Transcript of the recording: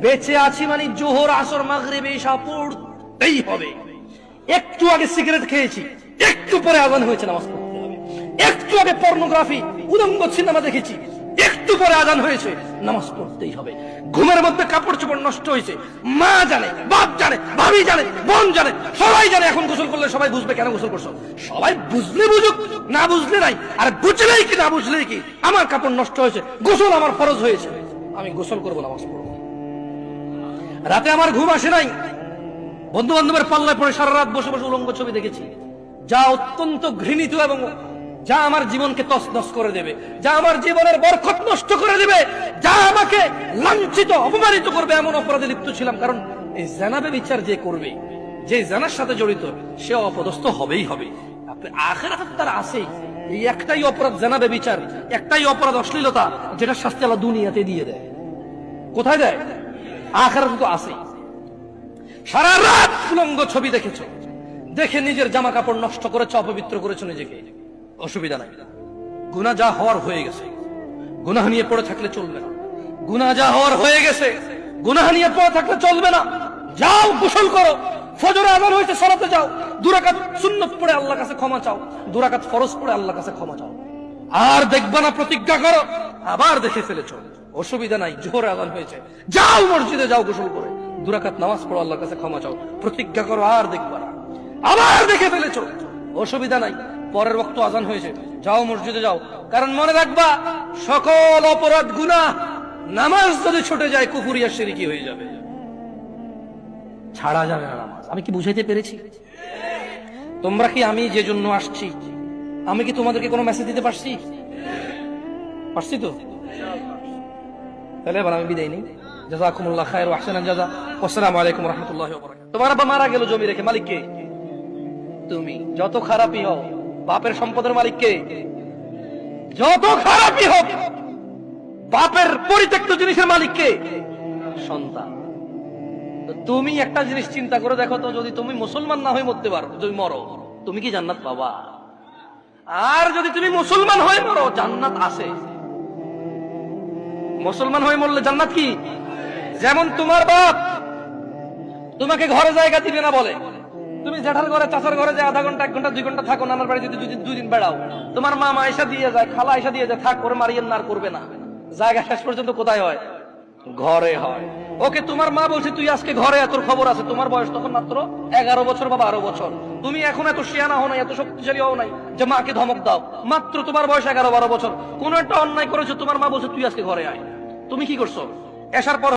বেঁচে আছি মানে জোহর আসর মাগরিব এশা পড়তেই হবে। একটু আগে সিগারেট খেয়েছি, একটু পরে আজান হয়েছে, নামাজ পড়তে হবে। একটু আগে পর্নোগ্রাফি উলঙ্গ সিনেমা দেখেছি, একটু পরে আজান হয়েছে, নামাজ পড়তেই হবে। ঘুমের মধ্যে কাপড় চোপড় নষ্ট হয়েছে, মা জানে, বাপ জানে, ভাবি জানে, বোন জানে, সবাই জানে। এখন গোসল করলে সবাই বুঝবে কেন গোসল করছো। সবাই বুঝলে বুঝুক, না বুঝলে নাই। আর বুঝলেই কি না বুঝলেই কি, আমার কাপড় নষ্ট হয়েছে, গোসল আমার ফরজ হয়েছে, আমি গোসল করবো, নামাজ পড়বো। রাতে আমার ঘুম আসে নাই, বন্ধু বান্ধবের পাল্লায় পড়ে সারা রাত বসে বসে উলঙ্গ ছবি দেখেছি, যা অত্যন্ত ঘৃণিত এবং যা আমার জীবনকে তছনছ করে দেবে, যা আমার জীবনের বরকত নষ্ট করে দেবে, যা আমাকে লাঞ্ছিত অপমানিত করবে, এমন অপরাধে লিপ্ত ছিলাম। কারণ এই জানাবে বিচার যে করবে, যে জানার সাথে জড়িত, সে অপদস্থ হবেই হবে। আখিরাতে তার আছেই এই একটাই অপরাধ, জানাবে বিচার, একটাই অপরাধ অশ্লীলতা, যেটা শাস্তি আল্লাহ দুনিয়াতে দিয়ে দেয়। কোথায় দেয়? আখিরাতে তো আছেই। সারা রাত উলঙ্গ ছবি দেখেছো, দেখে নিজের জামা কাপড় নষ্ট করেছো, অপবিত্র করেছো নিজেকে, অসুবিধা নাই। গুনাহ যা হওয়ার হয়ে গেছে, গুনাহ নিয়ে পড়ে থাকলে চলবে না। গুনাহ যা হওয়ার হয়ে গেছে, গুনাহ নিয়ে পড়ে থাকলে চলবে না। যাও গোসল করো, ফজরে আযান হয়েছে, সালাতে যাও, 2 রাকাত সুন্নাত পড়ে আল্লাহর কাছে ক্ষমা চাও, 2 রাকাত ফরজ পড়ে আল্লাহর কাছে ক্ষমা চাও। আর দেখবা না, প্রতিজ্ঞা করো। আবার দেখে ফেলেছো, অসুবিধা নাই, জোহরে আযান হয়েছে, যাও মসজিদে, যাও গোসল করে 2 রাকাত নামাজ পড়ো, আল্লাহর কাছে ক্ষমা চাও, প্রতিজ্ঞা করো, আর দেখবা না। আবার দেখে ফেলেছো, অসুবিধা নাই, পরের ওয়াক্ত আযান হয়েছে, যাও মসজিদে যাও। কারণ মনে রাখবা, সকল অপরাধ গুনাহ নামাজ যদি ছুটে যায় কুফরিয়া শিরকি হয়ে যাবে, ছাড়া যাবে না নামাজ। আমি কি বুঝাইতে পেরেছি? তোমরা কি, আমি যে জন্য আসছি, আমি কি তোমাদেরকে কোনো মেসেজ দিতে পারছি? পারছি তো? তাহলে এবার আমি বিদায় নেই। জাযাকুমুল্লাহ খায়র ওয়া আহসানাল জাযা। আসসালামু আলাইকুম ওয়া রাহমাতুল্লাহি ওয়া বারাকাতুহু। তোমার বাবা মারা গেল জমি রেখে, মালিক কে? তুমি। যত খারাপই হও, বাপের সম্পদের মালিক কে? যত খারাপই হোক, বাপের পরিত্যক্ত জিনিসের মালিক কে? সন্তান। তুমি একটা জিনিস চিন্তা করে দেখো তো, যদি তুমি মুসলমান না হয়ে মরতে পারো, যদি মরো, তুমি কি জান্নাত পাবা? আর যদি তুমি মুসলমান হয়ে মরো, জান্নাত আছে। মুসলমান হয়ে মরলে জান্নাত কি? যেমন তোমার বাপ তোমাকে ঘরে জায়গা দিবে না বলে, তুমি জেঠার ঘরে, চাচার ঘরে যে আধা ঘন্টা, 1 ঘন্টা, 2 ঘন্টা থাকো, নানার বাড়ি যদি 2 দিন বেড়াও, তোমার মা আয়েশা দিয়ে যায়, খালা আয়েশা দিয়ে যায়, থাক করে মারিয়েন না, আর করবে না। জায়গা শেষ পর্যন্ত কোথায় হয়? ঘরে হয়। ওকে, তোমার মা বলছে তুই আজকে ঘরে, তোর খবর আছে। তোমার বয়স তখন মাত্র 11 বছর বা 12 বছর। তুমি এখন এত শিয়ানা হও নাই, এত শক্তিশালী হও নাই যে মাকে ধমক দাও। মাত্র তোমার বয়স 11-12 বছর। কোন একটা অন্যায় করেছো, তোমার মা বলছে তুই আজকে ঘরে আয়। তুমি কি করছো? এসার পর